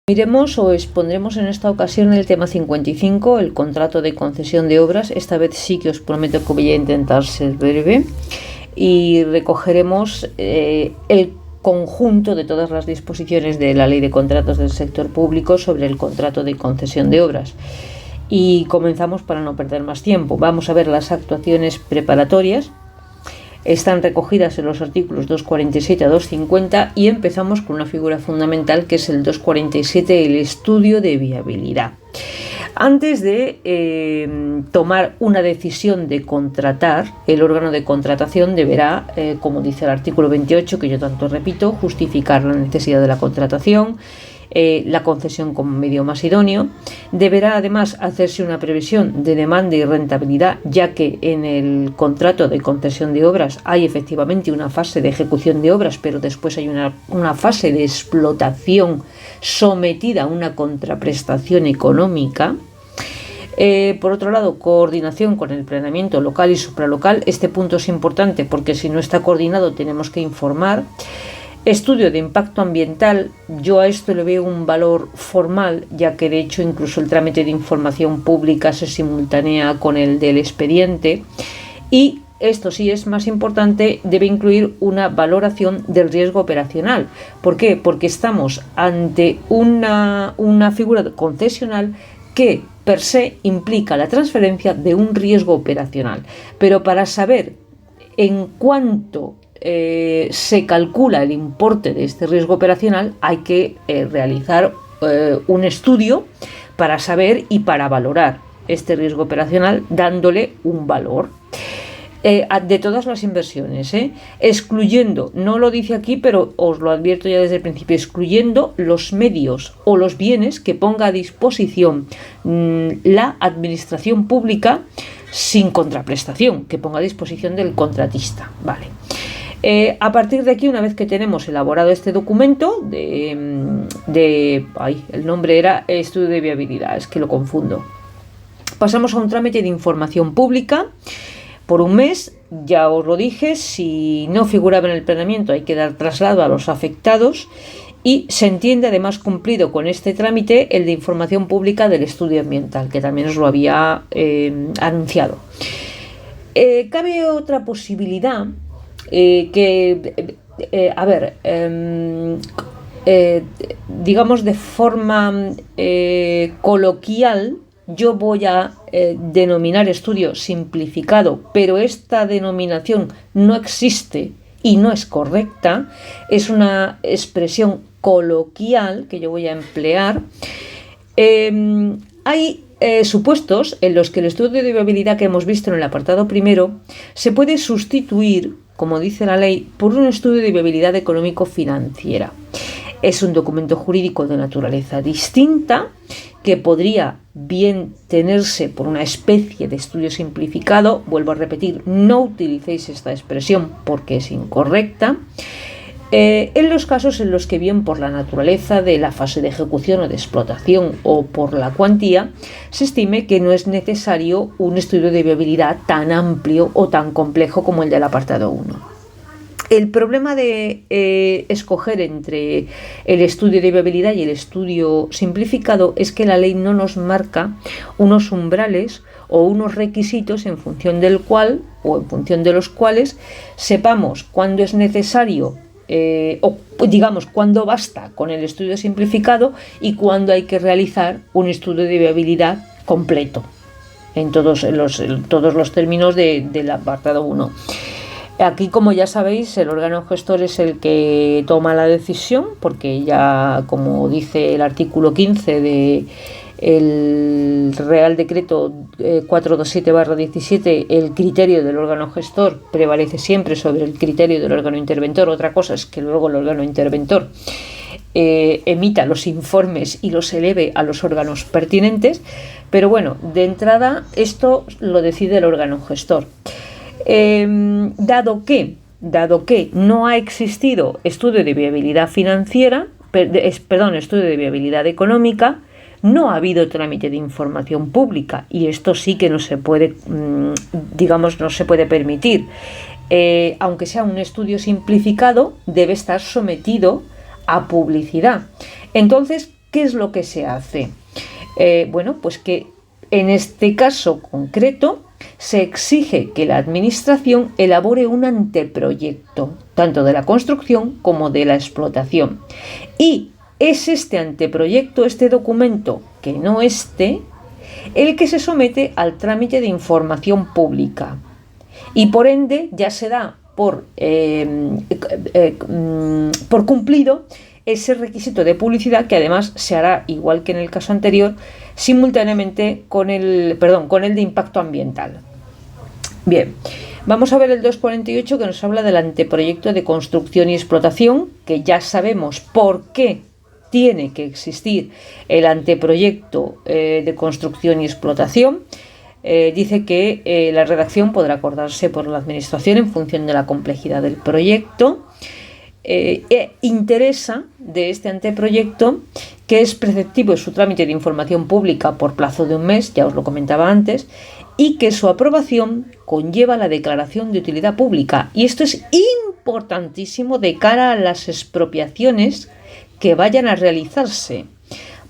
Miremos o expondremos en esta ocasión el tema 55, el contrato de concesión de obras. Esta vez sí que os prometo que voy a intentar ser breve y recogeremos el conjunto de todas las disposiciones de la Ley de Contratos del Sector Público sobre el contrato de concesión de obras. Y comenzamos para no perder más tiempo. Vamos a ver las actuaciones preparatorias. Están recogidas en los artículos 247 a 250 y empezamos con una figura fundamental que es el 247, el estudio de viabilidad. Antes de tomar una decisión de contratar, el órgano de contratación deberá, como dice el artículo 28, que yo tanto repito, justificar la necesidad de la contratación, la concesión como medio más idóneo. Deberá además hacerse una previsión de demanda y rentabilidad, ya que en el contrato de concesión de obras hay efectivamente una fase de ejecución de obras, pero después hay una fase de explotación sometida a una contraprestación económica. Por otro lado, coordinación con el planeamiento local y supralocal. Este punto es importante porque si no está coordinado tenemos que informar. Estudio de impacto ambiental, yo a esto le veo un valor formal, ya que de hecho incluso el trámite de información pública se simultánea con el del expediente, y esto sí es más importante, debe incluir una valoración del riesgo operacional. ¿Por qué? Porque estamos ante una figura concesional que per se implica la transferencia de un riesgo operacional, pero para saber en cuánto se calcula el importe de este riesgo operacional hay que realizar un estudio para saber y para valorar este riesgo operacional dándole un valor de todas las inversiones, excluyendo, no lo dice aquí pero os lo advierto ya desde el principio, excluyendo los medios o los bienes que ponga a disposición la administración pública sin contraprestación, que ponga a disposición del contratista, ¿vale? A partir de aquí, una vez que tenemos elaborado este documento el nombre era estudio de viabilidad, es que lo confundo. Pasamos a un trámite de información pública por un mes. Ya os lo dije, si no figuraba en el planeamiento hay que dar traslado a los afectados y se entiende además cumplido con este trámite el de información pública del estudio ambiental, que también os lo había anunciado. Cabe otra posibilidad. Digamos de forma coloquial, yo voy a denominar estudio simplificado, pero esta denominación no existe y no es correcta, es una expresión coloquial que yo voy a emplear. Hay supuestos en los que el estudio de viabilidad que hemos visto en el apartado primero se puede sustituir, como dice la ley, por un estudio de viabilidad económico-financiera. Es un documento jurídico de naturaleza distinta que podría bien tenerse por una especie de estudio simplificado. Vuelvo a repetir, no utilicéis esta expresión porque es incorrecta. En los casos en los que bien por la naturaleza de la fase de ejecución o de explotación o por la cuantía se estime que no es necesario un estudio de viabilidad tan amplio o tan complejo como el del apartado 1. El problema de escoger entre el estudio de viabilidad y el estudio simplificado es que la ley no nos marca unos umbrales o unos requisitos en función del cual o en función de los cuales sepamos cuándo es necesario o digamos cuándo basta con el estudio simplificado y cuándo hay que realizar un estudio de viabilidad completo en todos los términos del apartado 1. Aquí, como ya sabéis, el órgano gestor es el que toma la decisión, porque ya, como dice el artículo 15 del Real Decreto 427/17, el criterio del órgano gestor prevalece siempre sobre el criterio del órgano interventor. Otra cosa es que luego el órgano interventor emita los informes y los eleve a los órganos pertinentes, pero bueno, de entrada esto lo decide el órgano gestor. Dado que no ha existido estudio de viabilidad financiera, estudio de viabilidad económica, no ha habido trámite de información pública y esto sí que no se puede, no se puede permitir. Aunque sea un estudio simplificado, debe estar sometido a publicidad. Entonces, ¿qué es lo que se hace? Bueno, pues que en este caso concreto se exige que la administración elabore un anteproyecto, tanto de la construcción como de la explotación. Y es este anteproyecto, este documento que no esté, el que se somete al trámite de información pública. Y por ende ya se da por cumplido ese requisito de publicidad, que además se hará, igual que en el caso anterior, simultáneamente con el de impacto ambiental. Bien, vamos a ver el 248, que nos habla del anteproyecto de construcción y explotación, que ya sabemos por qué tiene que existir el anteproyecto de construcción y explotación. Dice que la redacción podrá acordarse por la administración en función de la complejidad del proyecto. Interesa de este anteproyecto que es preceptivo su trámite de información pública por plazo de un mes, ya os lo comentaba antes, y que su aprobación conlleva la declaración de utilidad pública. Y esto es importantísimo de cara a las expropiaciones que vayan a realizarse,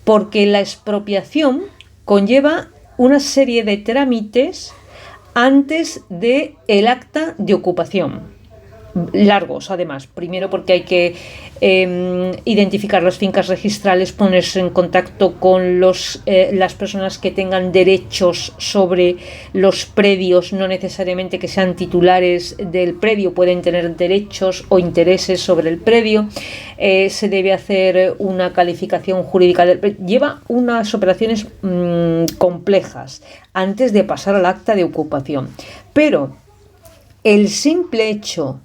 porque la expropiación conlleva una serie de trámites antes de el acta de ocupación, largos además. Primero porque hay que identificar las fincas registrales, ponerse en contacto con las personas que tengan derechos sobre los predios, no necesariamente que sean titulares del predio, pueden tener derechos o intereses sobre el predio. Se debe hacer una calificación jurídica del predio. Lleva unas operaciones complejas antes de pasar al acta de ocupación, pero el simple hecho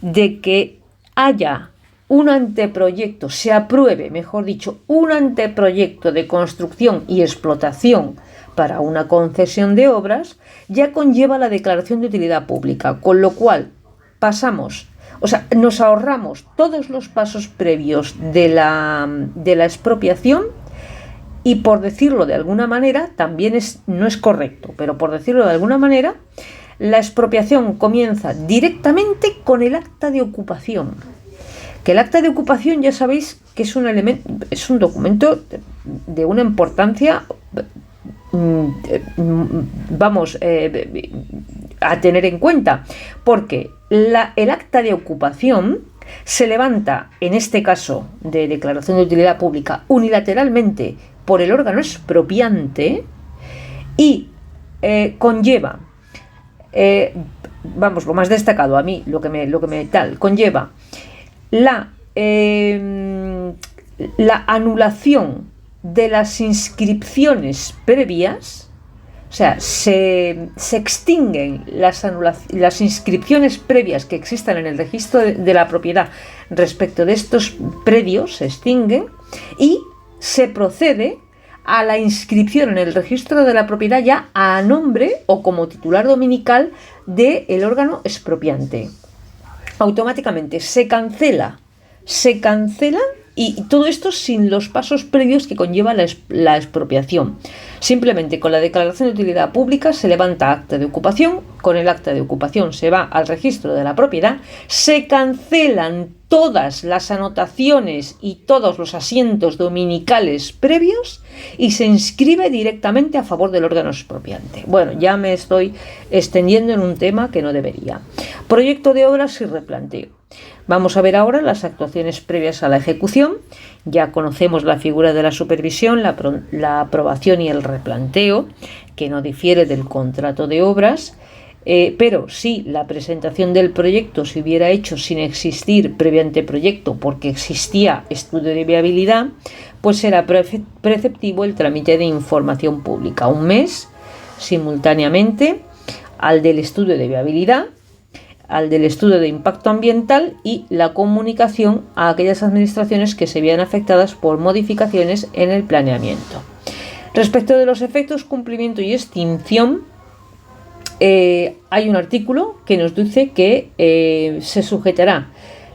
de que haya un anteproyecto, se apruebe, mejor dicho, un anteproyecto de construcción y explotación para una concesión de obras, ya conlleva la declaración de utilidad pública, con lo cual nos ahorramos todos los pasos previos de la expropiación. Y por decirlo de alguna manera, no es correcto, pero por decirlo de alguna manera, la expropiación comienza directamente con el acta de ocupación. Que el acta de ocupación, ya sabéis que es un documento de una importancia, a tener en cuenta, porque el acta de ocupación se levanta, en este caso de declaración de utilidad pública, unilateralmente por el órgano expropiante y conlleva, lo más destacado a mí, lo que me conlleva la anulación de las inscripciones previas. O sea, se extinguen las inscripciones previas que existan en el registro de la propiedad respecto de estos predios, se extinguen, y se procede a la inscripción en el registro de la propiedad ya a nombre o como titular dominical del órgano expropiante. Automáticamente se cancela, y todo esto sin los pasos previos que conlleva la expropiación. Simplemente con la declaración de utilidad pública se levanta acta de ocupación, con el acta de ocupación se va al registro de la propiedad, se cancelan todas las anotaciones y todos los asientos dominicales previos y se inscribe directamente a favor del órgano expropiante. Bueno, ya me estoy extendiendo en un tema que no debería. Proyecto de obras y replanteo. Vamos a ver ahora las actuaciones previas a la ejecución. Ya conocemos la figura de la supervisión, la aprobación y el replanteo, que no difiere del contrato de obras. Pero si la presentación del proyecto se hubiera hecho sin existir previo anteproyecto porque existía estudio de viabilidad, pues será preceptivo el trámite de información pública, un mes simultáneamente al del estudio de viabilidad, al del estudio de impacto ambiental y la comunicación a aquellas administraciones que se vean afectadas por modificaciones en el planeamiento. Respecto de los efectos, cumplimiento y extinción, hay un artículo que nos dice que se sujetará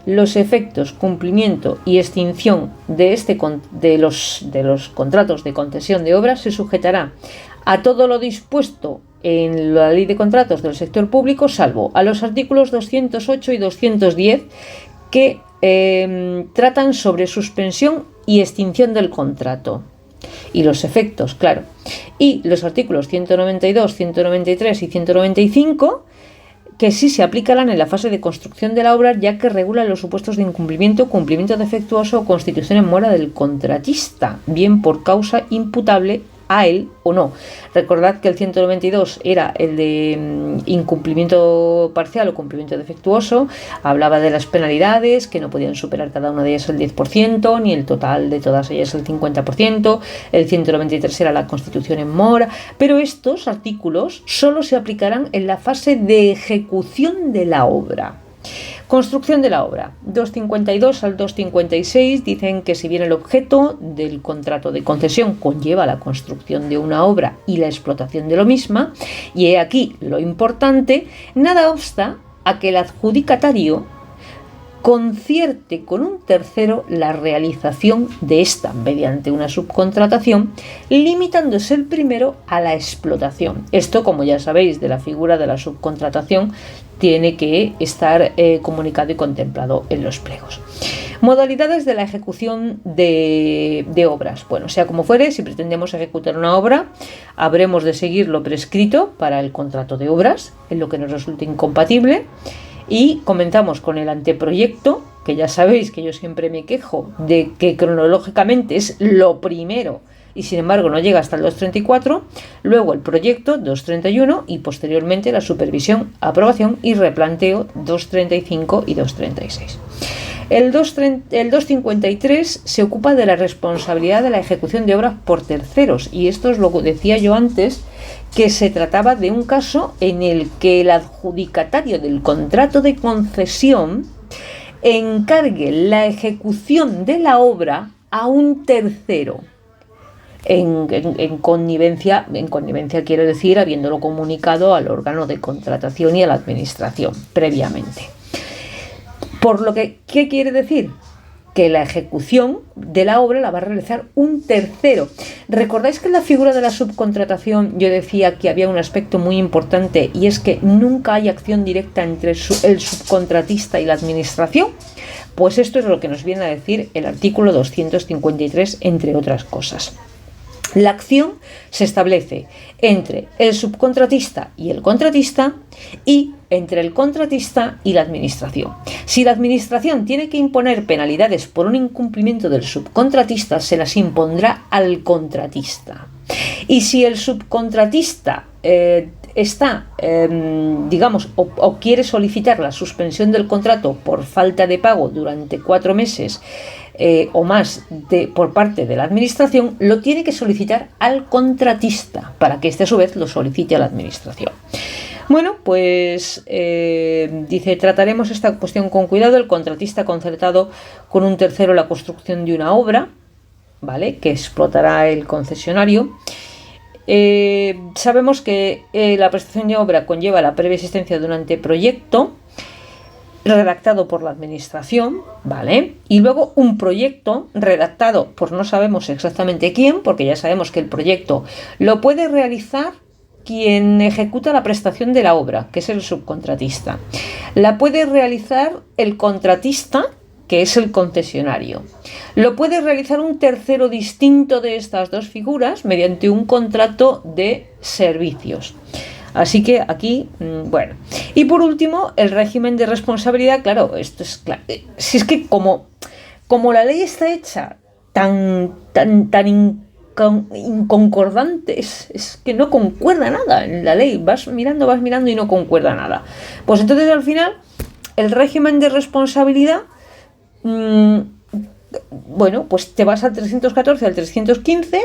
los efectos, cumplimiento y extinción de los contratos de concesión de obras, se sujetará a todo lo dispuesto en la Ley de Contratos del Sector Público, salvo a los artículos 208 y 210 que tratan sobre suspensión y extinción del contrato. Y los efectos, claro. Y los artículos 192, 193 y 195, que sí se aplicarán en la fase de construcción de la obra, ya que regulan los supuestos de incumplimiento, cumplimiento defectuoso o constitución en mora del contratista, bien por causa imputable a él o no. Recordad que el 192 era el de incumplimiento parcial o cumplimiento defectuoso, hablaba de las penalidades, que no podían superar cada una de ellas el 10%, ni el total de todas ellas el 50%, el 193 era la constitución en mora, pero estos artículos solo se aplicarán en la fase de ejecución de la obra. Construcción de la obra. 252 al 256 dicen que si bien el objeto del contrato de concesión conlleva la construcción de una obra y la explotación de lo misma, y he aquí lo importante, nada obsta a que el adjudicatario concierte con un tercero la realización de esta mediante una subcontratación, limitándose el primero a la explotación. Esto, como ya sabéis, de la figura de la subcontratación tiene que estar comunicado y contemplado en los pliegos. Modalidades de la ejecución de obras. Bueno, sea como fuere, si pretendemos ejecutar una obra, habremos de seguir lo prescrito para el contrato de obras, en lo que nos resulte incompatible. Y comenzamos con el anteproyecto, que ya sabéis que yo siempre me quejo de que cronológicamente es lo primero y sin embargo no llega hasta el 234, luego el proyecto 231 y posteriormente la supervisión, aprobación y replanteo 235 y 236. El 253 se ocupa de la responsabilidad de la ejecución de obras por terceros, y esto es lo que decía yo antes, que se trataba de un caso en el que el adjudicatario del contrato de concesión encargue la ejecución de la obra a un tercero. En connivencia quiero decir, habiéndolo comunicado al órgano de contratación y a la administración previamente. Por lo que, ¿qué quiere decir? Que la ejecución de la obra la va a realizar un tercero. ¿Recordáis que en la figura de la subcontratación yo decía que había un aspecto muy importante, y es que nunca hay acción directa entre el subcontratista y la administración? Pues esto es lo que nos viene a decir el artículo 253, entre otras cosas. La acción se establece entre el subcontratista y el contratista, y entre el contratista y la administración. Si la administración tiene que imponer penalidades por un incumplimiento del subcontratista, se las impondrá al contratista. Y si el subcontratista está, o quiere solicitar la suspensión del contrato por falta de pago durante 4 meses o más por parte de la administración, lo tiene que solicitar al contratista para que éste a su vez lo solicite a la administración. Bueno, pues dice, trataremos esta cuestión con cuidado. El contratista ha concertado con un tercero la construcción de una obra, ¿vale?, que explotará el concesionario. Sabemos que la prestación de obra conlleva la previa existencia de un anteproyecto redactado por la administración, ¿vale? Y luego un proyecto redactado por no sabemos exactamente quién, porque ya sabemos que el proyecto lo puede realizar quien ejecuta la prestación de la obra, que es el subcontratista. La puede realizar el contratista, que es el concesionario. Lo puede realizar un tercero distinto de estas dos figuras mediante un contrato de servicios. Así que aquí, bueno. Y por último, el régimen de responsabilidad. Claro, esto es claro. Si es que como la ley está hecha tan inconcordante, es que no concuerda nada en la ley. Vas mirando y no concuerda nada. Pues entonces al final, el régimen de responsabilidad, bueno, pues te vas al 314, al 315,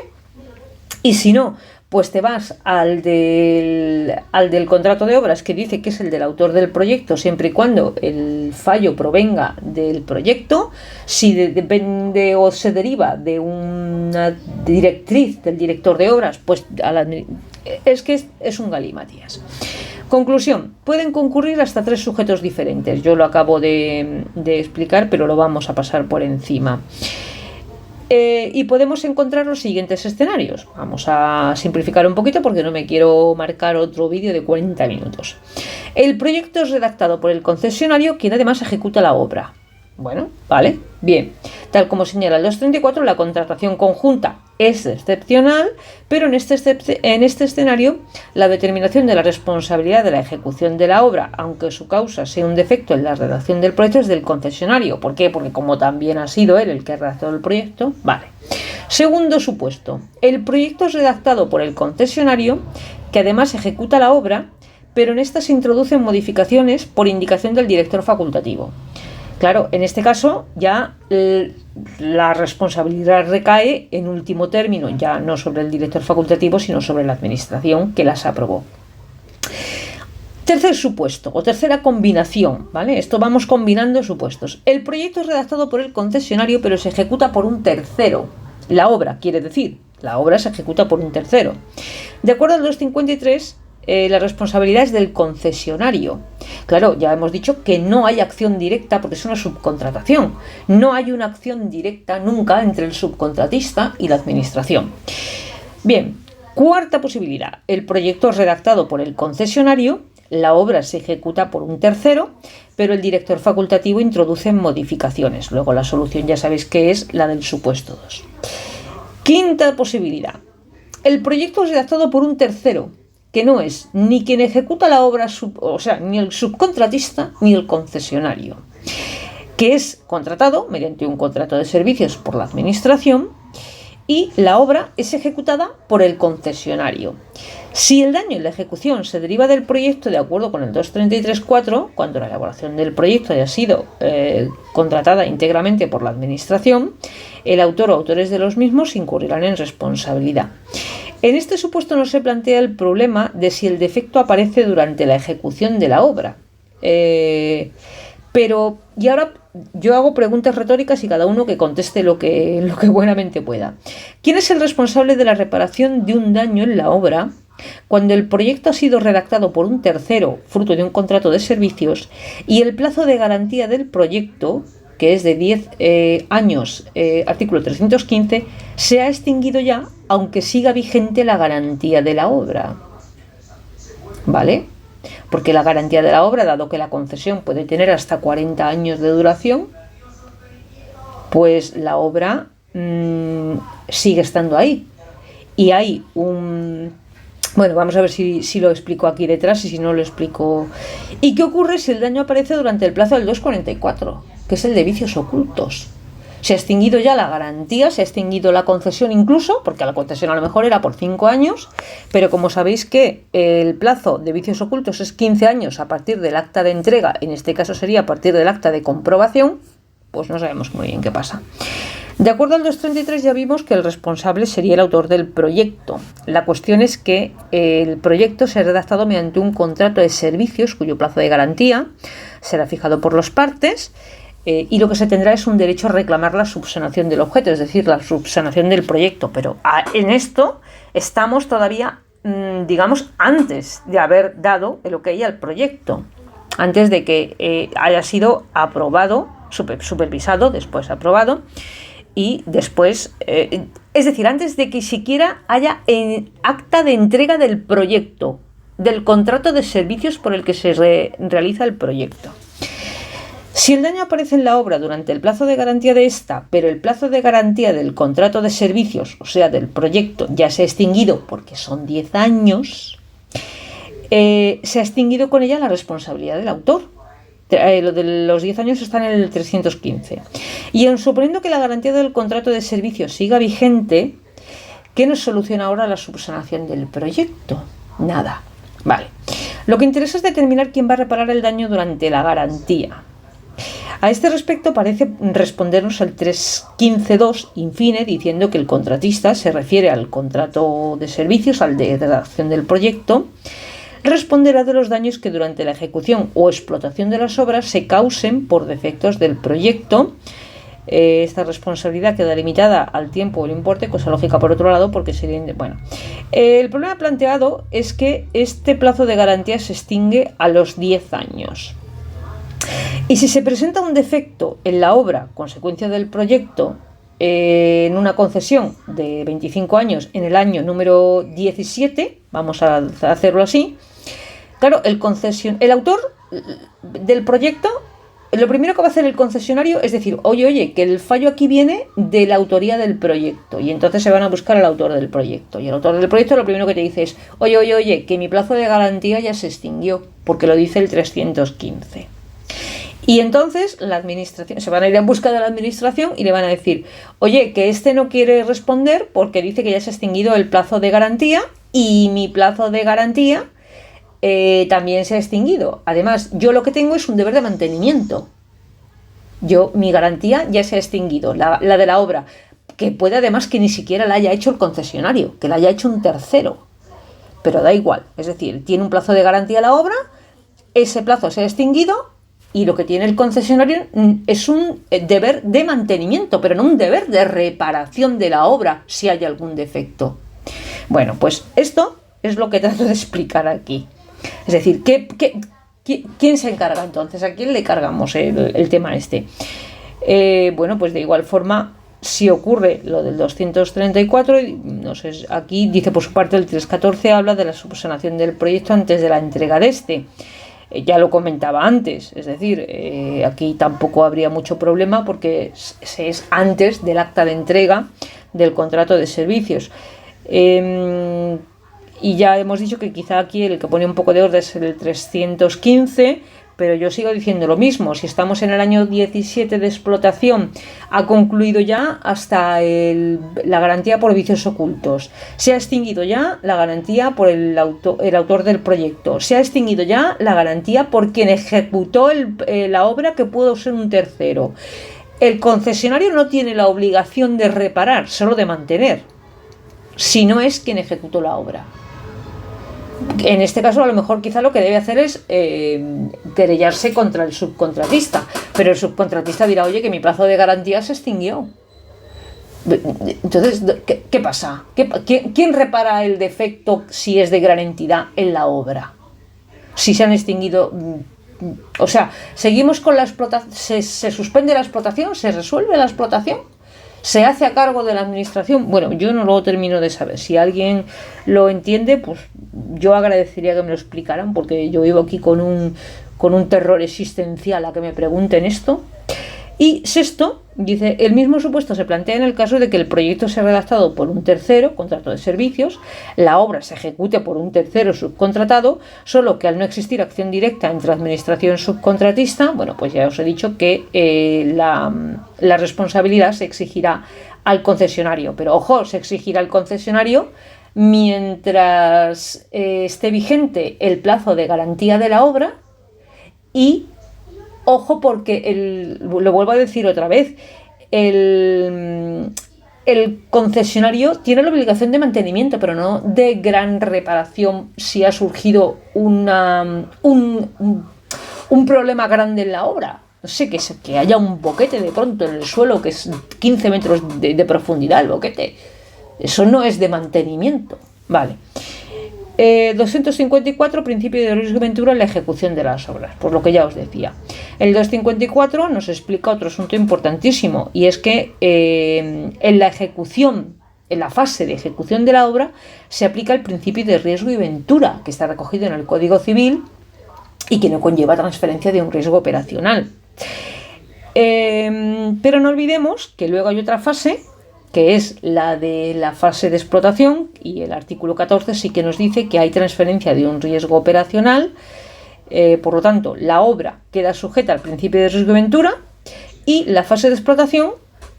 y si no, pues te vas al del contrato de obras, que dice que es el del autor del proyecto, siempre y cuando el fallo provenga del proyecto. Si depende o se deriva de una directriz del director de obras, pues es que es un galimatías. Conclusión, pueden concurrir hasta 3 sujetos diferentes. Yo lo acabo de explicar, pero lo vamos a pasar por encima. Y podemos encontrar los siguientes escenarios. Vamos a simplificar un poquito porque no me quiero marcar otro vídeo de 40 minutos. El proyecto es redactado por el concesionario, quien además ejecuta la obra. Bueno, vale, bien. Tal como señala el 234, la contratación conjunta es excepcional, pero en este escenario la determinación de la responsabilidad de la ejecución de la obra, aunque su causa sea un defecto en la redacción del proyecto, es del concesionario. ¿Por qué? Porque como también ha sido él el que ha redactado el proyecto, vale. Segundo supuesto, el proyecto es redactado por el concesionario, que además ejecuta la obra, pero en esta se introducen modificaciones por indicación del director facultativo. Claro, en este caso ya la responsabilidad recae en último término, ya no sobre el director facultativo, sino sobre la administración que las aprobó. Tercer supuesto, o tercera combinación, ¿vale? Esto vamos combinando supuestos. El proyecto es redactado por el concesionario, pero se ejecuta por un tercero. La obra, quiere decir, la obra se ejecuta por un tercero. De acuerdo al 253, la responsabilidad es del concesionario. Claro, ya hemos dicho que no hay acción directa porque es una subcontratación. No hay una acción directa nunca entre el subcontratista y la administración. Bien, cuarta posibilidad. El proyecto es redactado por el concesionario, la obra se ejecuta por un tercero, pero el director facultativo introduce modificaciones. Luego la solución ya sabéis que es la del supuesto 2. Quinta posibilidad. El proyecto es redactado por un tercero, que no es ni quien ejecuta la obra, o sea, ni el subcontratista ni el concesionario, que es contratado mediante un contrato de servicios por la administración y la obra es ejecutada por el concesionario. Si el daño en la ejecución se deriva del proyecto de acuerdo con el 233.4, cuando la elaboración del proyecto haya sido contratada íntegramente por la administración, el autor o autores de los mismos incurrirán en responsabilidad. En este supuesto no se plantea el problema de si el defecto aparece durante la ejecución de la obra. Pero, y ahora yo hago preguntas retóricas y cada uno que conteste lo que buenamente pueda. ¿Quién es el responsable de la reparación de un daño en la obra cuando el proyecto ha sido redactado por un tercero, fruto de un contrato de servicios, y el plazo de garantía del proyecto, que es de 10 años, artículo 315, se ha extinguido ya, aunque siga vigente la garantía de la obra? ¿Vale? Porque la garantía de la obra, dado que la concesión puede tener hasta 40 años de duración, pues la obra sigue estando ahí. Y hay un... Bueno, vamos a ver si lo explico aquí detrás y si no lo explico. ¿Y qué ocurre si el daño aparece durante el plazo del 244, que es el de vicios ocultos? Se ha extinguido ya la garantía, se ha extinguido la concesión incluso, porque la concesión a lo mejor era por 5 años, pero como sabéis que el plazo de vicios ocultos es 15 años a partir del acta de entrega, en este caso sería a partir del acta de comprobación, pues no sabemos muy bien qué pasa. De acuerdo al 233 ya vimos que el responsable sería el autor del proyecto. La cuestión es que el proyecto se ha redactado mediante un contrato de servicios cuyo plazo de garantía será fijado por las partes y lo que se tendrá es un derecho a reclamar la subsanación del objeto, es decir, la subsanación del proyecto. Pero en esto estamos todavía, digamos, antes de haber dado el ok al proyecto, antes de que haya sido aprobado, supervisado, después aprobado, y después, es decir, antes de que siquiera haya acta de entrega del proyecto, del contrato de servicios por el que se realiza el proyecto. Si el daño aparece en la obra durante el plazo de garantía de esta, pero el plazo de garantía del contrato de servicios, o sea, del proyecto, ya se ha extinguido porque son 10 años, se ha extinguido con ella la responsabilidad del autor. Lo de los 10 años está en el 315. Y suponiendo que la garantía del contrato de servicios siga vigente, ¿qué nos soluciona ahora la subsanación del proyecto? Nada. Vale. Lo que interesa es determinar quién va a reparar el daño durante la garantía. A este respecto parece respondernos el 315.2 infine, diciendo que el contratista se refiere al contrato de servicios, al de redacción del proyecto, responderá de los daños que durante la ejecución o explotación de las obras se causen por defectos del proyecto. Esta responsabilidad queda limitada al tiempo o el importe, cosa lógica por otro lado, porque sería... Bueno, el problema planteado es que este plazo de garantía se extingue a los 10 años. Y si se presenta un defecto en la obra, consecuencia del proyecto, en una concesión de 25 años en el año número 17, vamos a hacerlo así, claro, el autor del proyecto lo primero que va a hacer el concesionario es decir, oye, que el fallo aquí viene de la autoría del proyecto, y entonces se van a buscar al autor del proyecto, y el autor del proyecto lo primero que te dice es, oye, que mi plazo de garantía ya se extinguió, porque lo dice el 315. Y entonces la administración, se van a ir en busca de la administración y le van a decir, oye, que este no quiere responder porque dice que ya se ha extinguido el plazo de garantía, y mi plazo de garantía también se ha extinguido. Además, yo lo que tengo es un deber de mantenimiento. Mi garantía ya se ha extinguido, la de la obra, que puede además que ni siquiera la haya hecho el concesionario, que la haya hecho un tercero. Pero da igual, es decir, tiene un plazo de garantía la obra, ese plazo se ha extinguido, y lo que tiene el concesionario es un deber de mantenimiento, pero no un deber de reparación de la obra si hay algún defecto. Bueno, pues esto es lo que trato de explicar aquí. Es decir, ¿quién se encarga entonces? ¿A quién le cargamos el tema este? Bueno, pues de igual forma, si ocurre lo del 234, no sé, aquí dice por su parte el 314 habla de la subsanación del proyecto antes de la entrega de este. Ya lo comentaba antes, es decir, aquí tampoco habría mucho problema porque es antes del acta de entrega del contrato de servicios. Y ya hemos dicho que quizá aquí el que pone un poco de orden es el 315, pero yo sigo diciendo lo mismo. Si estamos en el año 17 de explotación, ha concluido ya hasta la garantía por vicios ocultos. Se ha extinguido ya la garantía por el autor del proyecto. Se ha extinguido ya la garantía por quien ejecutó la obra, que pudo ser un tercero. El concesionario no tiene la obligación de reparar, solo de mantener, si no es quien ejecutó la obra. En este caso, a lo mejor quizá lo que debe hacer es querellarse contra el subcontratista, pero el subcontratista dirá, oye, que mi plazo de garantía se extinguió. Entonces, ¿qué pasa? ¿Quién repara el defecto si es de gran entidad en la obra? Si se han extinguido, o sea, seguimos con la explotación, se suspende la explotación, se resuelve la explotación, se hace a cargo de la administración. Bueno, yo no lo termino de saber. Si alguien lo entiende, pues yo agradecería que me lo explicaran, porque yo vivo aquí con un terror existencial a que me pregunten esto. Y sexto, dice, el mismo supuesto se plantea en el caso de que el proyecto sea redactado por un tercero, contrato de servicios, la obra se ejecute por un tercero subcontratado, solo que al no existir acción directa entre administración y subcontratista, bueno, pues ya os he dicho que la responsabilidad se exigirá al concesionario. Pero ojo, se exigirá al concesionario mientras esté vigente el plazo de garantía de la obra. Y ojo, porque lo vuelvo a decir otra vez, el concesionario tiene la obligación de mantenimiento, pero no de gran reparación si ha surgido un problema grande en la obra. No sé, que haya un boquete de pronto en el suelo, que es 15 metros de profundidad el boquete. Eso no es de mantenimiento. Vale. 254, principio de riesgo y ventura en la ejecución de las obras, por lo que ya os decía. El 254 nos explica otro asunto importantísimo, y es que en la ejecución, en la fase de ejecución de la obra, se aplica el principio de riesgo y ventura, que está recogido en el Código Civil y que no conlleva transferencia de un riesgo operacional. Pero no olvidemos que luego hay otra fase, que es la de la fase de explotación, y el artículo 14 sí que nos dice que hay transferencia de un riesgo operacional. Por lo tanto, la obra queda sujeta al principio de riesgo y ventura, y la fase de explotación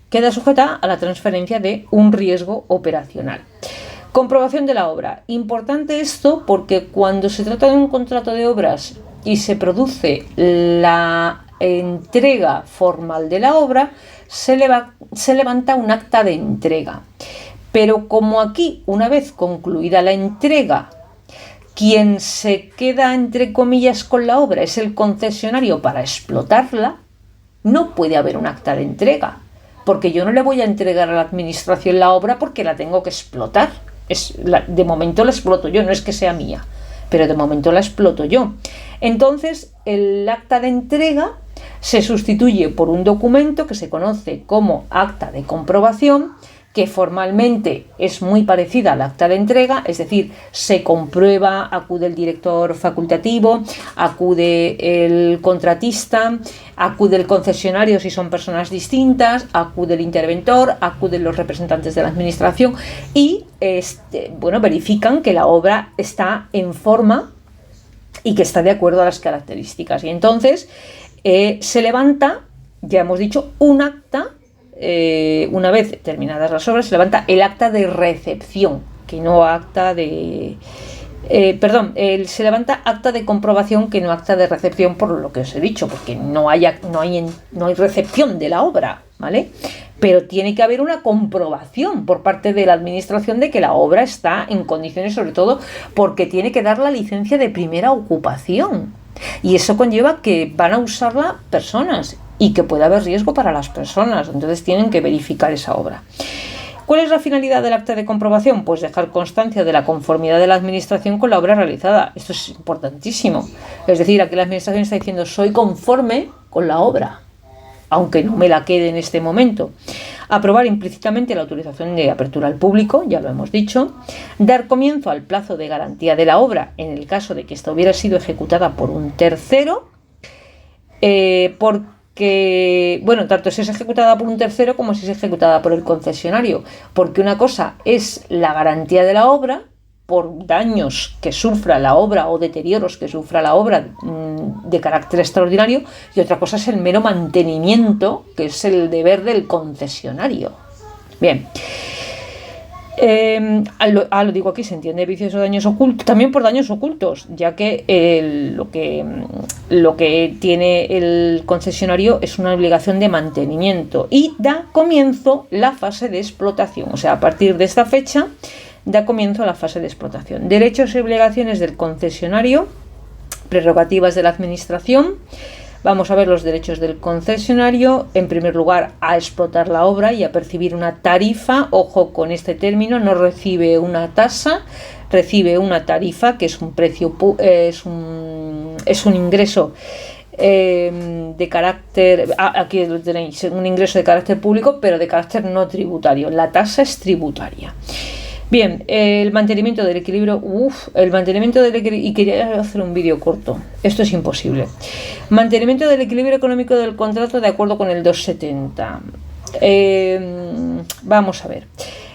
queda sujeta a la transferencia de un riesgo operacional. Comprobación de la obra. Importante esto, porque cuando se trata de un contrato de obras y se produce la entrega formal de la obra, se levanta un acta de entrega. Pero como aquí, una vez concluida la entrega, quien se queda entre comillas con la obra es el concesionario para explotarla, no puede haber un acta de entrega, porque yo no le voy a entregar a la administración la obra porque la tengo que explotar. De momento la exploto yo, no es que sea mía, pero de momento la exploto yo. Entonces el acta de entrega se sustituye por un documento que se conoce como acta de comprobación, que formalmente es muy parecida al acta de entrega, es decir, se comprueba, acude el director facultativo, acude el contratista, acude el concesionario si son personas distintas, acude el interventor, acuden los representantes de la administración y verifican que la obra está en forma y que está de acuerdo a las características. Y entonces se levanta, ya hemos dicho, un acta. Una vez terminadas las obras, se levanta el acta de recepción, que no acta de... se levanta acta de comprobación, que no acta de recepción, por lo que os he dicho, porque no hay recepción de la obra, ¿vale? Pero tiene que haber una comprobación por parte de la administración de que la obra está en condiciones, sobre todo porque tiene que dar la licencia de primera ocupación. Y eso conlleva que van a usarla personas y que puede haber riesgo para las personas, entonces tienen que verificar esa obra. ¿Cuál es la finalidad del acta de comprobación? Pues dejar constancia de la conformidad de la administración con la obra realizada. Esto es importantísimo. Es decir, aquí la administración está diciendo: soy conforme con la obra, aunque no me la quede en este momento. Aprobar implícitamente la autorización de apertura al público, ya lo hemos dicho. Dar comienzo al plazo de garantía de la obra en el caso de que esta hubiera sido ejecutada por un tercero, tanto si es ejecutada por un tercero como si es ejecutada por el concesionario, porque una cosa es la garantía de la obra por daños que sufra la obra o deterioros que sufra la obra de carácter extraordinario, y otra cosa es el mero mantenimiento, que es el deber del concesionario. Bien. Lo digo aquí, se entiende vicios o daños ocultos, también por daños ocultos, ya que lo que tiene el concesionario es una obligación de mantenimiento, y da comienzo la fase de explotación. O sea, a partir de esta fecha da comienzo a la fase de explotación. Derechos y obligaciones del concesionario, prerrogativas de la administración. Vamos a ver los derechos del concesionario. En primer lugar, a explotar la obra y a percibir una tarifa. Ojo con este término, no recibe una tasa, recibe una tarifa, que es un precio, es un ingreso de carácter, aquí lo tenéis, un ingreso de carácter público, pero de carácter no tributario. La tasa es tributaria. Bien, el mantenimiento del equilibrio, y quería hacer un vídeo corto, esto es imposible. Mantenimiento del equilibrio económico del contrato de acuerdo con el 270. Vamos a ver.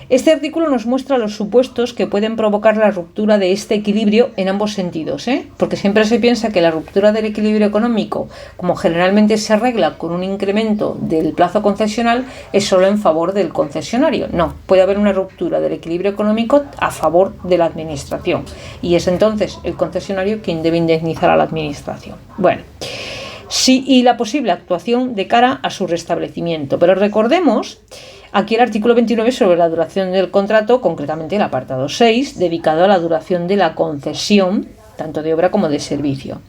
Este artículo nos muestra los supuestos que pueden provocar la ruptura de este equilibrio en ambos sentidos, porque siempre se piensa que la ruptura del equilibrio económico, como generalmente se arregla con un incremento del plazo concesional, es solo en favor del concesionario. No, puede haber una ruptura del equilibrio económico a favor de la administración, y es entonces el concesionario quien debe indemnizar a la administración. Bueno, sí, y la posible actuación de cara a su restablecimiento. Pero recordemos aquí el artículo 29 sobre la duración del contrato, concretamente el apartado 6, dedicado a la duración de la concesión, tanto de obra como de servicio.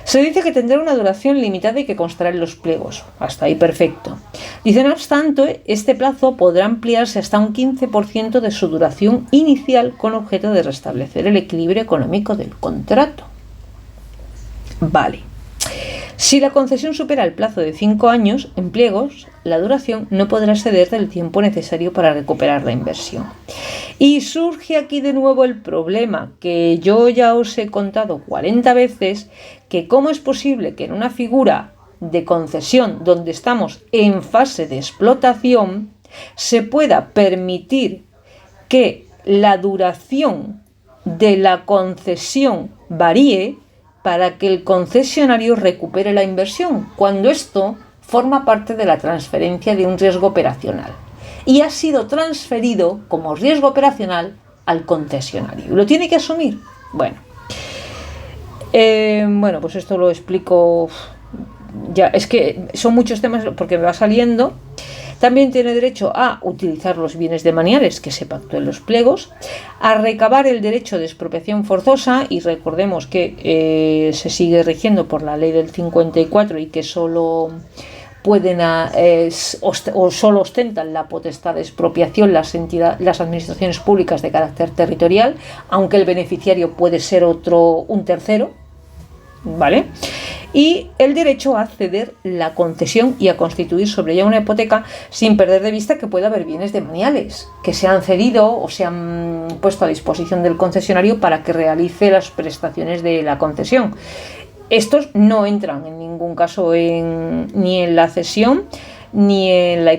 Se dice que tendrá una duración limitada y que constará en los pliegos. Hasta ahí perfecto. Dice, no obstante, este plazo podrá ampliarse hasta un 15% de su duración inicial con objeto de restablecer el equilibrio económico del contrato. Vale. Si la concesión supera el plazo de 5 años, en pliegos, la duración no podrá exceder del tiempo necesario para recuperar la inversión. Y surge aquí de nuevo el problema, que yo ya os he contado 40 veces, que cómo es posible que en una figura de concesión donde estamos en fase de explotación se pueda permitir que la duración de la concesión varíe para que el concesionario recupere la inversión, cuando esto forma parte de la transferencia de un riesgo operacional y ha sido transferido como riesgo operacional al concesionario. ¿Lo tiene que asumir? Bueno, pues esto lo explico ya, es que son muchos temas porque me va saliendo. También tiene derecho a utilizar los bienes demaniales que se pactó en los pliegos, a recabar el derecho de expropiación forzosa, y recordemos que se sigue rigiendo por la ley del 54 y que solo pueden solo ostentan la potestad de expropiación las administraciones públicas de carácter territorial, aunque el beneficiario puede ser un tercero, ¿vale? y el derecho a ceder la concesión y a constituir sobre ella una hipoteca, sin perder de vista que puede haber bienes demaniales que se han cedido o se han puesto a disposición del concesionario para que realice las prestaciones de la concesión. Estos no entran en ningún caso ni en la cesión, ni en la,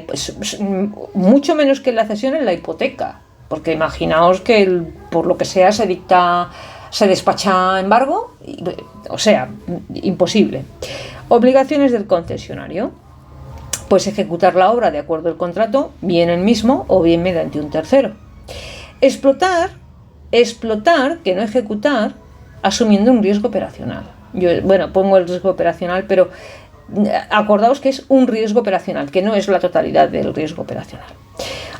mucho menos que en la cesión, en la hipoteca, porque imaginaos que por lo que sea se despacha embargo, o sea, imposible. Obligaciones del concesionario: pues ejecutar la obra de acuerdo al contrato, bien él mismo o bien mediante un tercero. Explotar, que no ejecutar, asumiendo un riesgo operacional. Yo, pongo el riesgo operacional, pero acordaos que es un riesgo operacional, que no es la totalidad del riesgo operacional.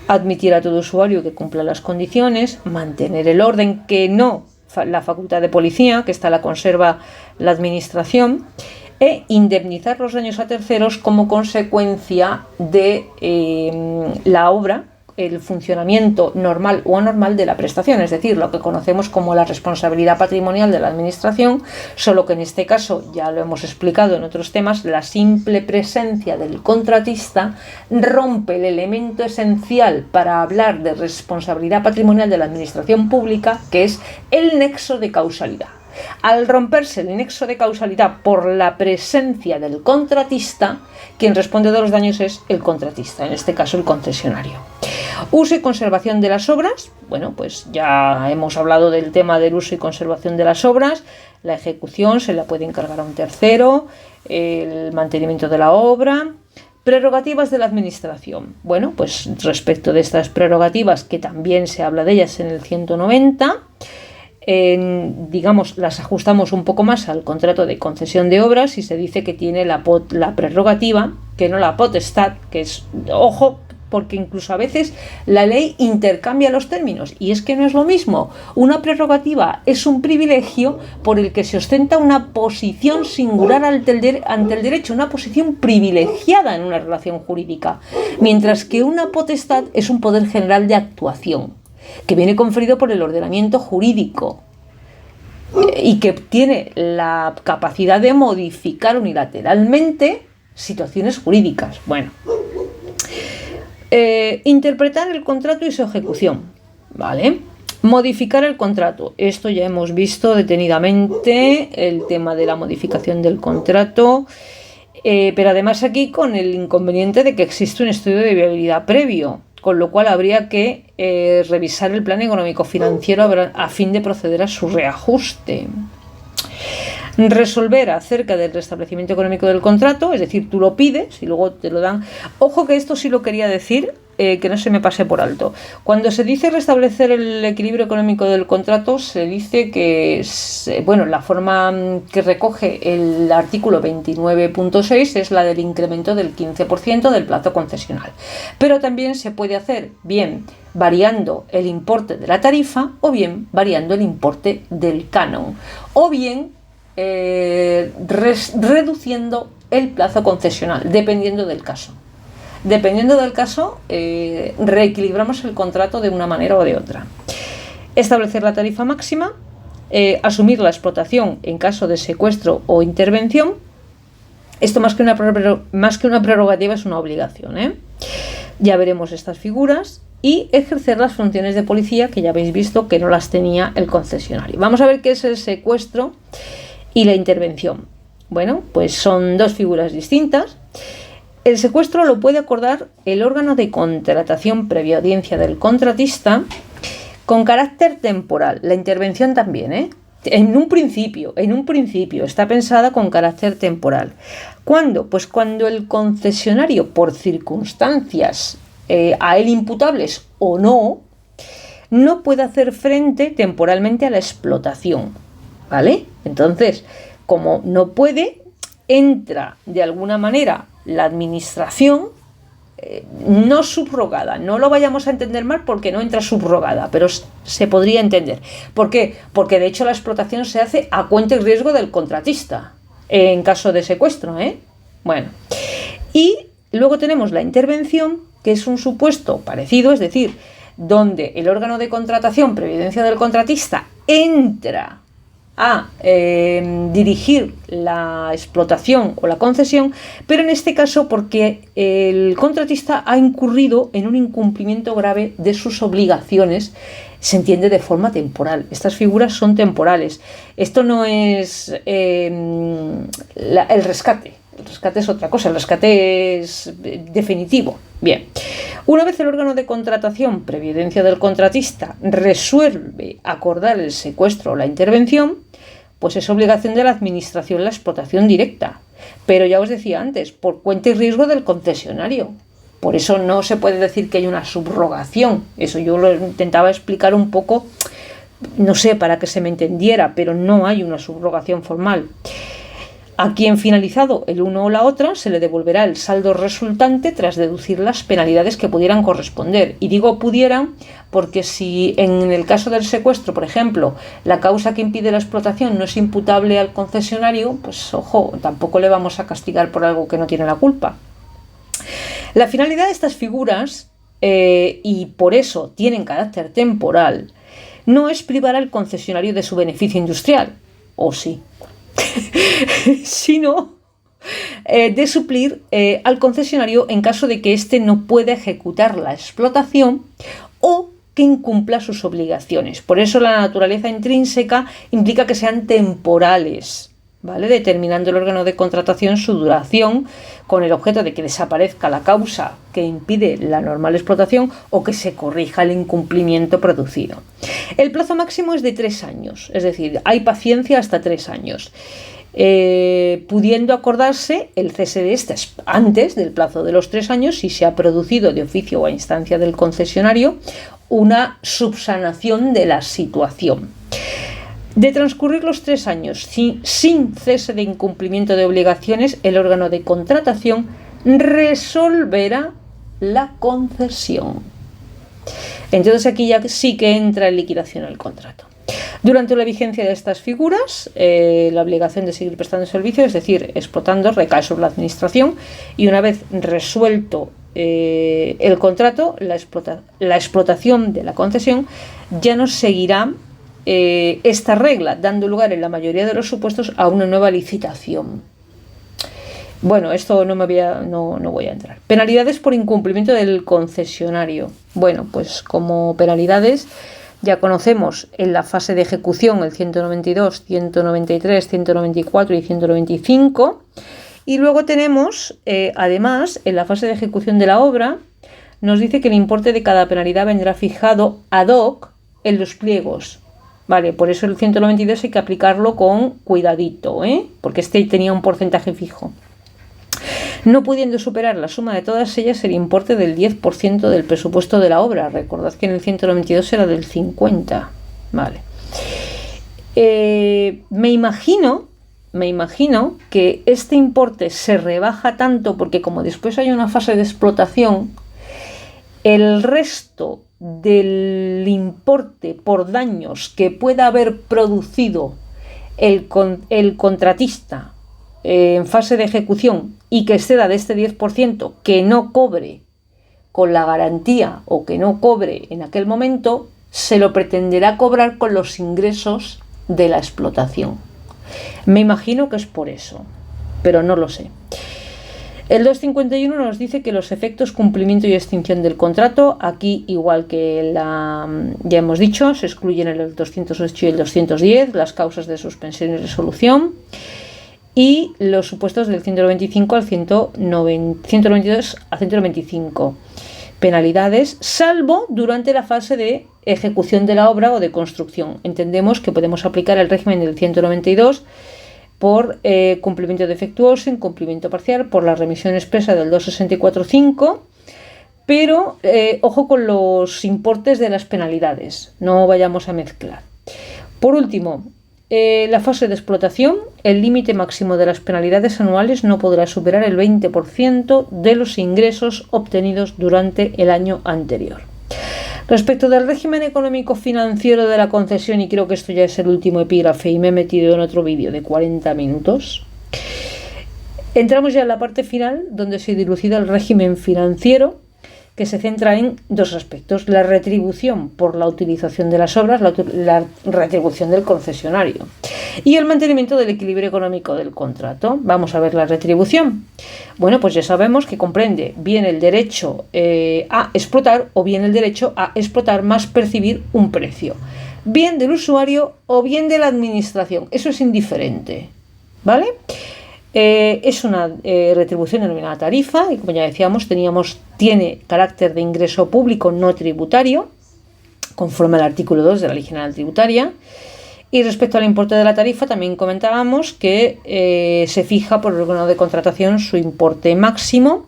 Admitir a todo usuario que cumpla las condiciones, mantener el orden, que no la facultad de policía, que esta la conserva la administración, e indemnizar los daños a terceros como consecuencia de la obra, el funcionamiento normal o anormal de la prestación, es decir, lo que conocemos como la responsabilidad patrimonial de la administración, solo que en este caso, ya lo hemos explicado en otros temas, la simple presencia del contratista rompe el elemento esencial para hablar de responsabilidad patrimonial de la administración pública, que es el nexo de causalidad. Al romperse el nexo de causalidad por la presencia del contratista, quien responde de los daños es el contratista, en este caso el concesionario. Uso y conservación de las obras. Pues ya hemos hablado del tema del uso y conservación de las obras. La ejecución se la puede encargar a un tercero, el mantenimiento de la obra. Prerrogativas de la administración. Pues respecto de estas prerrogativas, que también se habla de ellas en el 190, las ajustamos un poco más al contrato de concesión de obras y se dice que tiene la prerrogativa, que no la potestad, que es, ojo, porque incluso a veces la ley intercambia los términos, y es que no es lo mismo. Una prerrogativa es un privilegio por el que se ostenta una posición singular ante el derecho, una posición privilegiada en una relación jurídica, mientras que una potestad es un poder general de actuación, que viene conferido por el ordenamiento jurídico y que tiene la capacidad de modificar unilateralmente situaciones jurídicas. Interpretar el contrato y su ejecución, ¿vale? Modificar el contrato. Esto ya hemos visto detenidamente el tema de la modificación del contrato, pero además aquí con el inconveniente de que existe un estudio de viabilidad previo, con lo cual habría que revisar el plan económico-financiero a fin de proceder a su reajuste. Resolver acerca del restablecimiento económico del contrato, es decir, tú lo pides y luego te lo dan. Ojo que esto sí lo quería decir, que no se me pase por alto. Cuando se dice restablecer el equilibrio económico del contrato, se dice que, la forma que recoge el artículo 29.6 es la del incremento del 15% del plazo concesional. Pero también se puede hacer bien variando el importe de la tarifa, o bien variando el importe del canon, o bien reduciendo el plazo concesional, dependiendo del caso. Dependiendo del caso, reequilibramos el contrato de una manera o de otra. Establecer la tarifa máxima, asumir la explotación en caso de secuestro o intervención. Esto más que una prerrogativa es una obligación, Ya veremos estas figuras. Y ejercer las funciones de policía, que ya habéis visto que no las tenía el concesionario. Vamos a ver qué es el secuestro y la intervención. Pues son dos figuras distintas. El secuestro lo puede acordar el órgano de contratación previa audiencia del contratista con carácter temporal. La intervención también, En un principio está pensada con carácter temporal. ¿Cuándo? Pues cuando el concesionario, por circunstancias a él imputables o no puede hacer frente temporalmente a la explotación, ¿vale? Entonces, como no puede, entra de alguna manera la administración, no subrogada, no lo vayamos a entender mal porque no entra subrogada, pero se podría entender. ¿Por qué? Porque de hecho la explotación se hace a cuenta y riesgo del contratista en caso de secuestro, y luego tenemos la intervención, que es un supuesto parecido, es decir, donde el órgano de contratación, previa audiencia del contratista, entra a dirigir la explotación o la concesión, pero en este caso porque el contratista ha incurrido en un incumplimiento grave de sus obligaciones, se entiende de forma temporal. Estas figuras son temporales. Esto no es el rescate. El rescate es otra cosa, el rescate es definitivo. Bien, una vez el órgano de contratación, previa evidencia del contratista, resuelve acordar el secuestro o la intervención, pues es obligación de la administración la explotación directa. Pero ya os decía antes, por cuenta y riesgo del concesionario. Por eso no se puede decir que hay una subrogación. Eso yo lo intentaba explicar un poco, no sé, para que se me entendiera, pero no hay una subrogación formal. A quien finalizado el uno o la otra se le devolverá el saldo resultante tras deducir las penalidades que pudieran corresponder. Y digo pudieran porque si en el caso del secuestro, por ejemplo, la causa que impide la explotación no es imputable al concesionario, pues ojo, tampoco le vamos a castigar por algo que no tiene la culpa. La finalidad de estas figuras, y por eso tienen carácter temporal, no es privar al concesionario de su beneficio industrial, o sí, sino de suplir al concesionario en caso de que éste no pueda ejecutar la explotación o que incumpla sus obligaciones. Por eso la naturaleza intrínseca implica que sean temporales, ¿vale? Determinando el órgano de contratación su duración con el objeto de que desaparezca la causa que impide la normal explotación o que se corrija el incumplimiento producido. El plazo máximo es de 3 años, es decir, hay paciencia hasta 3 años, pudiendo acordarse el cese de estas antes del plazo de los 3 años si se ha producido de oficio o a instancia del concesionario una subsanación de la situación. De transcurrir los 3 años sin cese de incumplimiento de obligaciones, el órgano de contratación resolverá la concesión. Entonces aquí ya sí que entra en liquidación el contrato. Durante la vigencia de estas figuras, la obligación de seguir prestando servicio, es decir, explotando, recae sobre la administración y una vez resuelto el contrato, la explotación de la concesión ya no seguirá esta regla, dando lugar en la mayoría de los supuestos a una nueva licitación. Bueno, esto no voy a entrar. Penalidades por incumplimiento del concesionario. Bueno, pues como penalidades ya conocemos en la fase de ejecución el 192, 193, 194 y 195. Y luego tenemos, además, en la fase de ejecución de la obra, nos dice que el importe de cada penalidad vendrá fijado ad hoc en los pliegos. Vale, por eso el 192 hay que aplicarlo con cuidadito, porque este tenía un porcentaje fijo. No pudiendo superar la suma de todas ellas el importe del 10% del presupuesto de la obra. Recordad que en el 192 era del 50%. Vale. Me imagino que este importe se rebaja tanto porque como después hay una fase de explotación, el resto del importe por daños que pueda haber producido el contratista en fase de ejecución y que exceda de este 10% que no cobre con la garantía o que no cobre en aquel momento, se lo pretenderá cobrar con los ingresos de la explotación. Me imagino que es por eso, pero no lo sé. El 251 nos dice que los efectos, cumplimiento y extinción del contrato, aquí igual que ya hemos dicho, se excluyen en el 208 y el 210 las causas de suspensión y resolución y los supuestos del 195 al 192 a 195. Penalidades, salvo durante la fase de ejecución de la obra o de construcción. Entendemos que podemos aplicar el régimen del 192 por cumplimiento defectuoso, incumplimiento parcial, por la remisión expresa del 264.5, pero ojo con los importes de las penalidades, no vayamos a mezclar. Por último, la fase de explotación, el límite máximo de las penalidades anuales no podrá superar el 20% de los ingresos obtenidos durante el año anterior. Respecto del régimen económico financiero de la concesión, y creo que esto ya es el último epígrafe y me he metido en otro vídeo de 40 minutos, entramos ya en la parte final donde se dilucida el régimen financiero, que se centra en dos aspectos: la retribución por la utilización de las obras, la retribución del concesionario. Y el mantenimiento del equilibrio económico del contrato. Vamos a ver la retribución. Bueno, pues ya sabemos que comprende bien el derecho a explotar o bien el derecho a explotar más percibir un precio. Bien del usuario o bien de la administración. Eso es indiferente, ¿vale? Es una retribución denominada tarifa y, como ya decíamos, tiene carácter de ingreso público no tributario, conforme al artículo 2 de la Ley General Tributaria. Y respecto al importe de la tarifa, también comentábamos que se fija por el órgano de contratación su importe máximo.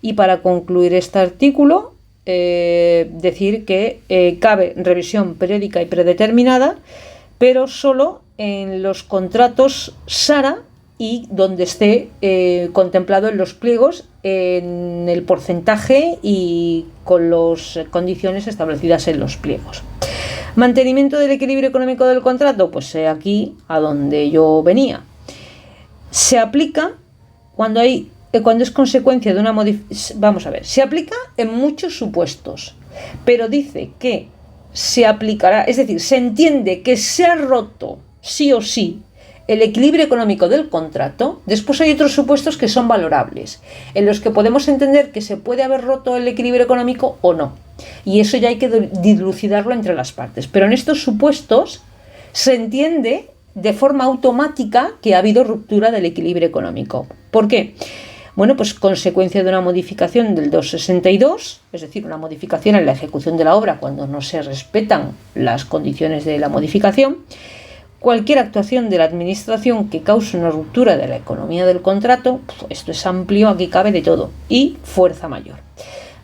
Y para concluir este artículo, decir que cabe revisión periódica y predeterminada, pero solo en los contratos SARA y donde esté contemplado en los pliegos en el porcentaje y con las condiciones establecidas en los pliegos. Mantenimiento del equilibrio económico del contrato, pues aquí a donde yo venía. Se aplica cuando es consecuencia de una modificación. Vamos a ver, se aplica en muchos supuestos, pero dice que se aplicará, es decir, se entiende que se ha roto sí o sí el equilibrio económico del contrato. Después hay otros supuestos que son valorables, en los que podemos entender que se puede haber roto el equilibrio económico o no. Y eso ya hay que dilucidarlo entre las partes. Pero en estos supuestos se entiende de forma automática que ha habido ruptura del equilibrio económico. ¿Por qué? Bueno, pues consecuencia de una modificación del 262, es decir, una modificación en la ejecución de la obra cuando no se respetan las condiciones de la modificación. Cualquier actuación de la administración que cause una ruptura de la economía del contrato, esto es amplio, aquí cabe de todo, y fuerza mayor.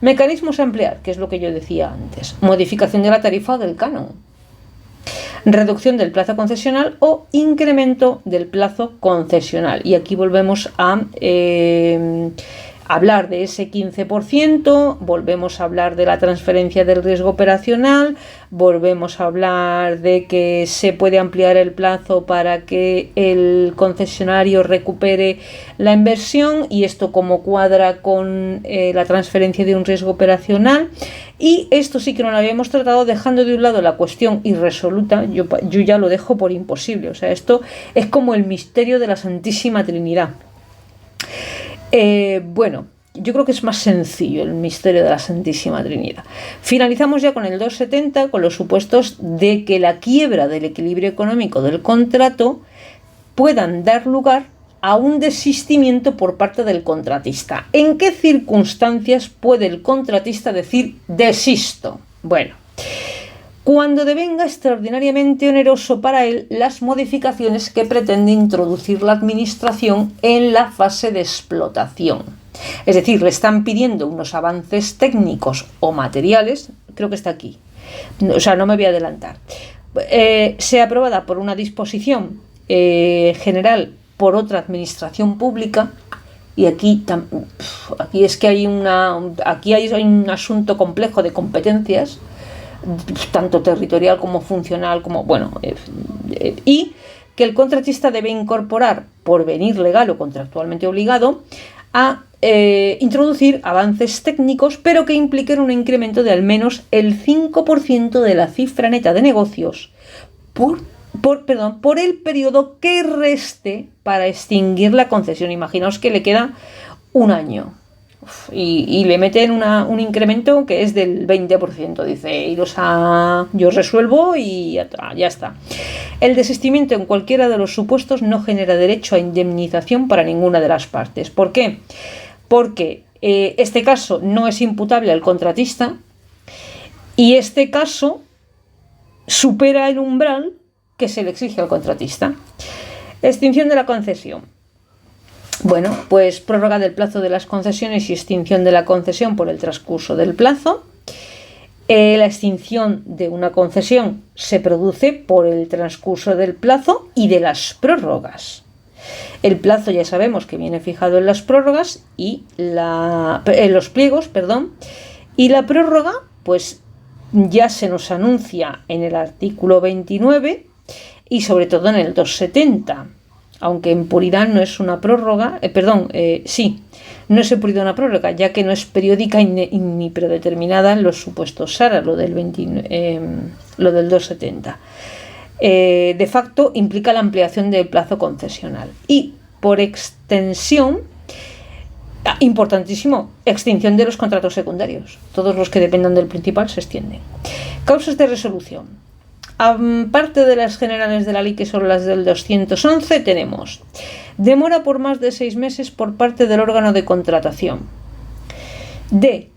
Mecanismos a emplear, que es lo que yo decía antes. Modificación de la tarifa o del canon. Reducción del plazo concesional o incremento del plazo concesional. Y aquí volvemos a hablar de ese 15%, volvemos a hablar de la transferencia del riesgo operacional, volvemos a hablar de que se puede ampliar el plazo para que el concesionario recupere la inversión, y esto como cuadra con la transferencia de un riesgo operacional. Y esto sí que no lo habíamos tratado, dejando de un lado la cuestión irresoluta. Yo ya lo dejo por imposible. O sea, esto es como el misterio de la Santísima Trinidad. Bueno, yo creo que es más sencillo el misterio de la Santísima Trinidad. Finalizamos ya con el 270, con los supuestos de que la quiebra del equilibrio económico del contrato puedan dar lugar a un desistimiento por parte del contratista. ¿En qué circunstancias puede el contratista decir desisto? Bueno, cuando devenga extraordinariamente oneroso para él las modificaciones que pretende introducir la administración en la fase de explotación. Es decir, le están pidiendo unos avances técnicos o materiales, creo que está aquí, o sea, no me voy a adelantar, sea aprobada por una disposición general por otra administración pública. Y aquí es que hay un asunto complejo de competencias, tanto territorial como funcional, y que el contratista debe incorporar, por venir legal o contractualmente obligado, a introducir avances técnicos, pero que impliquen un incremento de al menos el 5% de la cifra neta de negocios por el periodo que reste para extinguir la concesión. Imaginaos que le queda un año. Y le meten un incremento que es del 20%, dice, yo resuelvo y ya está. El desistimiento en cualquiera de los supuestos no genera derecho a indemnización para ninguna de las partes. ¿Por qué? Porque este caso no es imputable al contratista y este caso supera el umbral que se le exige al contratista. Extinción de la concesión. Bueno, pues prórroga del plazo de las concesiones y extinción de la concesión por el transcurso del plazo. La extinción de una concesión se produce por el transcurso del plazo y de las prórrogas. El plazo ya sabemos que viene fijado en las prórrogas y en los pliegos, y la prórroga pues ya se nos anuncia en el artículo 29 y sobre todo en el 270. Aunque en puridad no es una prórroga, no es en puridad una prórroga, ya que no es periódica ni predeterminada en los supuestos SARA, lo del 270. de facto implica la ampliación del plazo concesional y, por extensión, importantísimo, extinción de los contratos secundarios. Todos los que dependan del principal se extienden. Causas de resolución. Aparte de las generales de la ley, que son las del 211, tenemos demora por más de 6 meses por parte del órgano de contratación. D.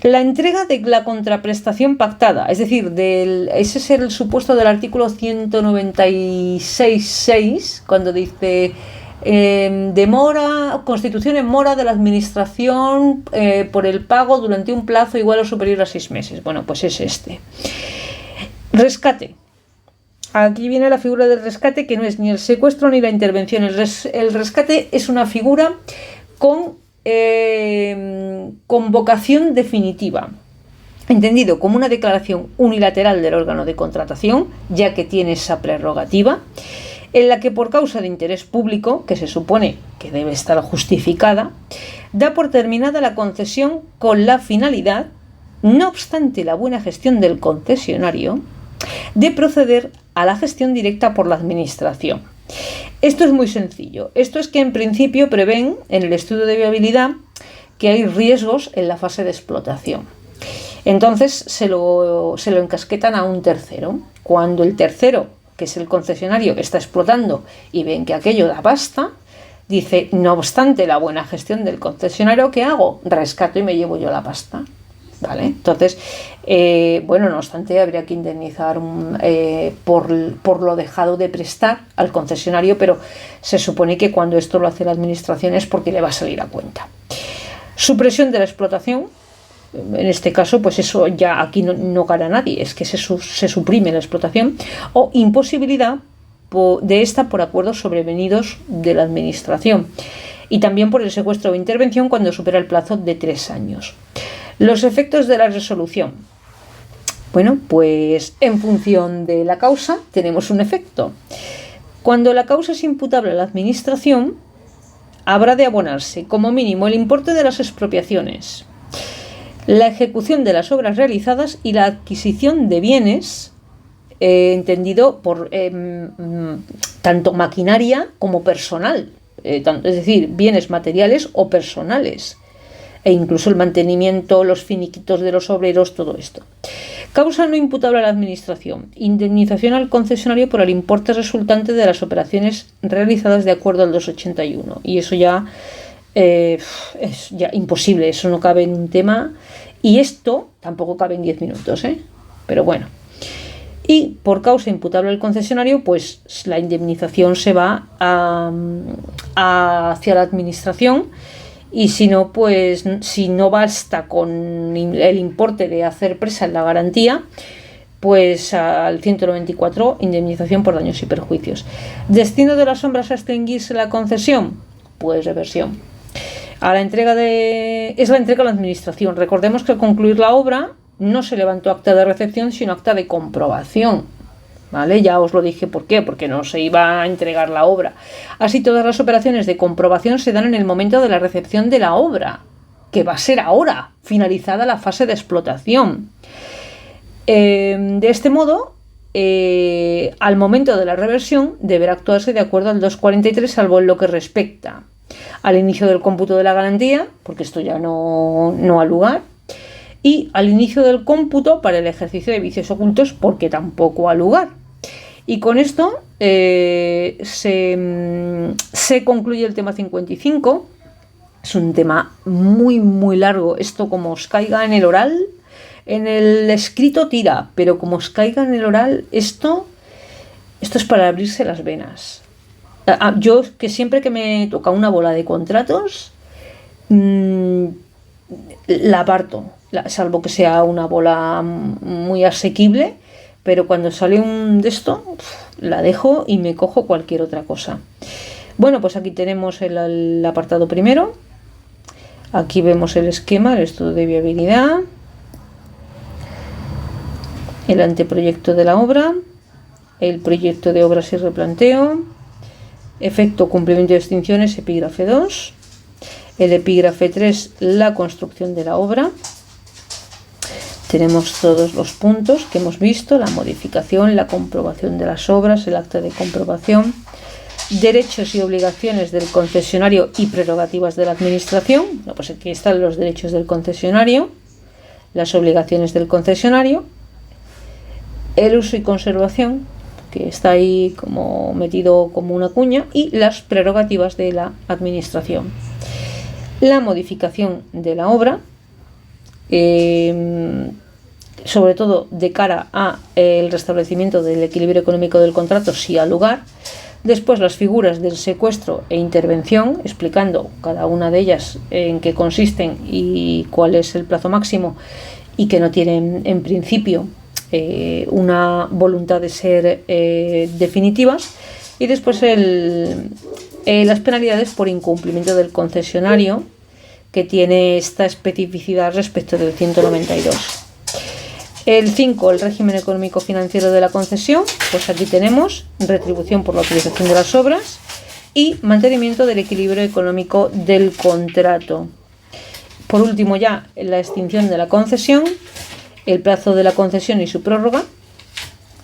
La entrega de la contraprestación pactada, es decir, ese es el supuesto del artículo 196.6, cuando dice demora, constitución en mora de la administración por el pago durante un plazo igual o superior a 6 meses. Bueno, pues es este. Rescate. Aquí viene la figura del rescate, que no es ni el secuestro ni la intervención. El rescate es una figura con vocación definitiva, entendido como una declaración unilateral del órgano de contratación, ya que tiene esa prerrogativa, en la que por causa de interés público, que se supone que debe estar justificada, da por terminada la concesión con la finalidad, no obstante la buena gestión del concesionario, de proceder a la gestión directa por la administración. Esto es muy sencillo. Esto es que en principio prevén en el estudio de viabilidad que hay riesgos en la fase de explotación. Entonces se lo encasquetan a un tercero. Cuando el tercero, que es el concesionario, está explotando y ven que aquello da pasta, dice, no obstante la buena gestión del concesionario, ¿qué hago? Rescato y me llevo yo la pasta. ¿Vale? Entonces, no obstante, habría que indemnizar por lo dejado de prestar al concesionario, pero se supone que cuando esto lo hace la administración es porque le va a salir a cuenta. Supresión de la explotación. En este caso, pues eso ya aquí no gana nadie, es que se suprime la explotación, o imposibilidad de esta por acuerdos sobrevenidos de la administración, y también por el secuestro o intervención cuando supera el plazo de 3 años. Los efectos de la resolución. Bueno, pues en función de la causa tenemos un efecto. Cuando la causa es imputable a la administración, habrá de abonarse como mínimo el importe de las expropiaciones, la ejecución de las obras realizadas y la adquisición de bienes, entendido por tanto maquinaria como personal, es decir, bienes materiales o personales, e incluso el mantenimiento, los finiquitos de los obreros, todo esto. Causa no imputable a la administración. Indemnización al concesionario por el importe resultante de las operaciones realizadas de acuerdo al 281. Y eso ya es ya imposible, eso no cabe en un tema. Y esto tampoco cabe en 10 minutos, pero bueno. Y por causa imputable al concesionario, pues la indemnización se va hacia la administración. Y si no, pues si no basta con el importe de hacer presa en la garantía, pues al 194, indemnización por daños y perjuicios. Destino de las obras a extinguirse la concesión, pues reversión. Es la entrega a la administración. Recordemos que al concluir la obra no se levantó acta de recepción, sino acta de comprobación. ¿Vale? Ya os lo dije por qué, porque no se iba a entregar la obra. Así, todas las operaciones de comprobación se dan en el momento de la recepción de la obra, que va a ser ahora, finalizada la fase de explotación. De este modo, al momento de la reversión, deberá actuarse de acuerdo al 243, salvo en lo que respecta al inicio del cómputo de la garantía, porque esto ya no ha lugar, y al inicio del cómputo para el ejercicio de vicios ocultos, porque tampoco ha lugar. Y con esto se concluye el tema 55. Es un tema muy, muy largo. Esto, como os caiga en el oral, en el escrito tira, pero como os caiga en el oral, esto es para abrirse las venas. Yo, que siempre que me toca una bola de contratos, la aparto, salvo que sea una bola muy asequible, pero cuando sale un de esto, la dejo y me cojo cualquier otra cosa. Bueno, pues aquí tenemos el apartado primero. Aquí vemos el esquema, el estudio de viabilidad, el anteproyecto de la obra, el proyecto de obras y replanteo, efecto cumplimiento de extinciones, epígrafe 2, el epígrafe 3, la construcción de la obra. tenemos todos los puntos que hemos visto: la modificación, la comprobación de las obras, el acta de comprobación, derechos y obligaciones del concesionario y prerrogativas de la administración. Bueno, pues aquí están los derechos del concesionario, las obligaciones del concesionario, el uso y conservación, que está ahí como metido como una cuña, y las prerrogativas de la administración. La modificación de la obra, sobre todo de cara a el restablecimiento del equilibrio económico del contrato, si ha lugar. Después, las figuras del secuestro e intervención, explicando cada una de ellas en qué consisten y cuál es el plazo máximo, y que no tienen en principio una voluntad de ser definitivas. Y después las penalidades por incumplimiento del concesionario, que tiene esta especificidad respecto del 192. El 5, el régimen económico financiero de la concesión. Pues aquí tenemos retribución por la utilización de las obras y mantenimiento del equilibrio económico del contrato. Por último, ya la extinción de la concesión, el plazo de la concesión y su prórroga,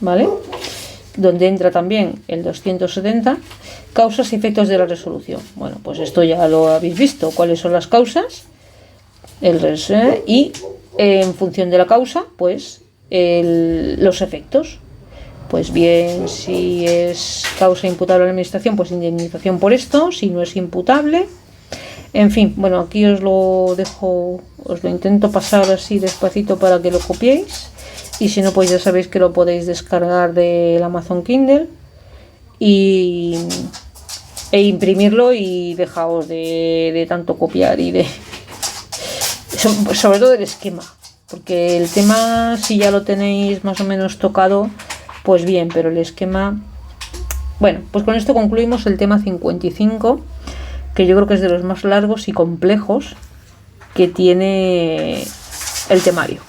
¿vale? Donde entra también el 270, causas y efectos de la resolución. Bueno, pues esto ya lo habéis visto, cuáles son las causas, y en función de la causa, pues los efectos. Pues bien, si es causa imputable a la administración, pues indemnización por esto; si no es imputable, en fin. Bueno, aquí os lo dejo, os lo intento pasar así despacito para que lo copiéis, y si no, pues ya sabéis que lo podéis descargar del Amazon Kindle e imprimirlo, y dejaos de tanto copiar y sobre todo el esquema, porque el tema, si ya lo tenéis más o menos tocado, pues bien, pero el esquema... Bueno, pues con esto concluimos el tema 55, que yo creo que es de los más largos y complejos que tiene el temario.